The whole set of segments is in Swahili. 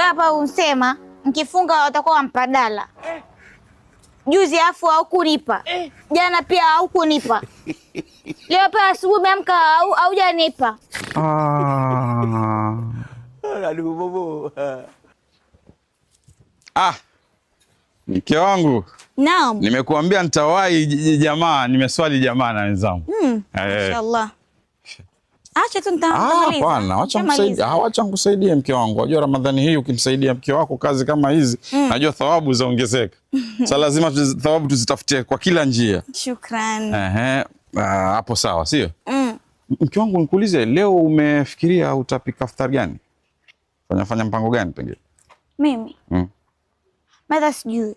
Hapa unsema mkifunga watakuwa wampadala. Juzi afu haukunipa. Jana pia haukunipa. Leo pia asubuhi umeamka haujanipa. Mke wangu. Naam. Nimekuambia nitawahi jamaa, nimeswali jamaa na wenzangu. Inshallah. Acha tu nitamaliza. Hapana, acha nikusaidie mke wangu. Unajua Ramadhani hii ukimsaidia mke wako kazi kama hizi, najua thawabu zaongezeka. Sasa lazima thawabu tuzitafutie kwa kila njia. Shukrani. Hapo sawa, sio? Mke wangu nikuulize, leo umefikiria utapika iftari gani? Fanya mpango gani pengine? Mimi? Mada sijui.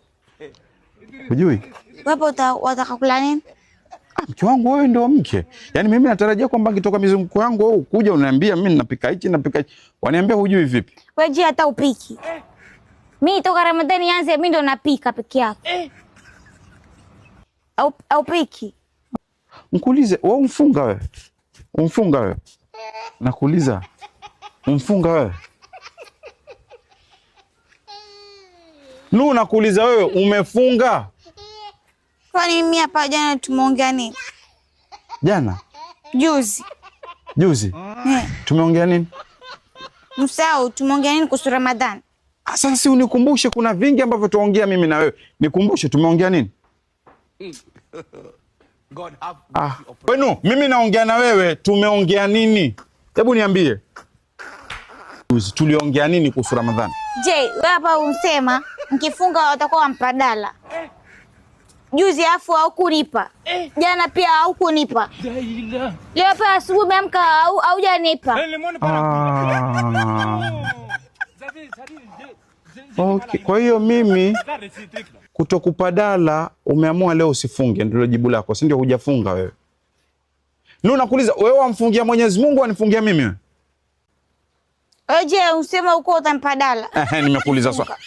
Hujui? Wapo wataka kula nini? Mke wangu wewe ndio mke. Yaani mimi natarajia kwamba ngitoka mizunguko yangu wewe kuja unaniambia mimi napika hichi napika hichi. Waniambia hujui vipi? Wewe je hata upiki? Mimi toka Ramadhani yanze mimi ndo napika peke yake. Au piki? Nikuulize, wewe umfunga wewe? Umfunga wewe? Nakuuliza. Umfunga wewe? Nakuuliza wewe umefunga? Kwani mimi hapa jana tumeongea nini? Jana? Juzi. Juzi? Tumeongea nini? Msao, tumeongea nini kuhusu Ramadhani? Sasa si unikumbushe, kuna vingi ambavyo tuongea mimi na wewe. Nikumbushe tumeongea nini? Wenu, mimi naongea na wewe, tumeongea nini? Hebu niambie. Juzi tuliongea nini kuhusu Ramadhani? Je, wewe hapa unsema mkifunga watakuwa wampadala. Juzi afu haukunipa. Jana pia haukunipa. Leo pia asubuhi umeamka haujanipa. Okay, kwa hiyo mimi kutokupadala umeamua leo usifunge, ndio jibu lako, si ndio? Hujafunga wewe. Nakuuliza, wewe wamfungia Mwenyezi Mungu au wanifungia mimi wewe? Je, usema uko utampadala?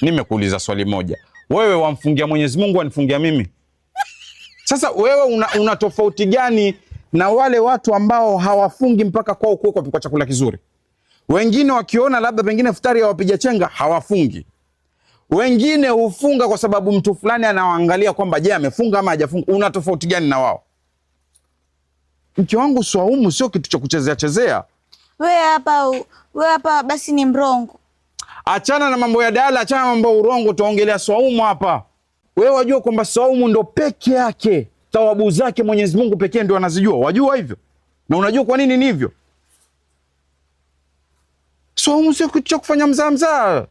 Nimekuuliza swali moja. Wewe wamfungia Mwenyezi Mungu wanifungia mimi? Sasa wewe una tofauti gani na wale watu ambao hawafungi mpaka kwao kwa chakula kizuri? Wengine wakiona labda pengine iftari ya wapiga chenga hawafungi. Wengine hufunga kwa sababu mtu fulani anawaangalia kwamba je, amefunga ama hajafunga. Una tofauti gani na wao? Mke wangu, swaumu sio kitu cha kuchezea chezea. Wewe hapa basi ni mrongo. Achana na mambo ya dala, achana na mambo ya urongo, tuongelea swaumu hapa. Wewe wajua kwamba swaumu ndo peke yake thawabu zake Mwenyezi Mungu pekee ndio anazijua. Wajua hivyo? Na unajua kwa nini ni hivyo? Swaumu sio kitu cha kufanya mzaa.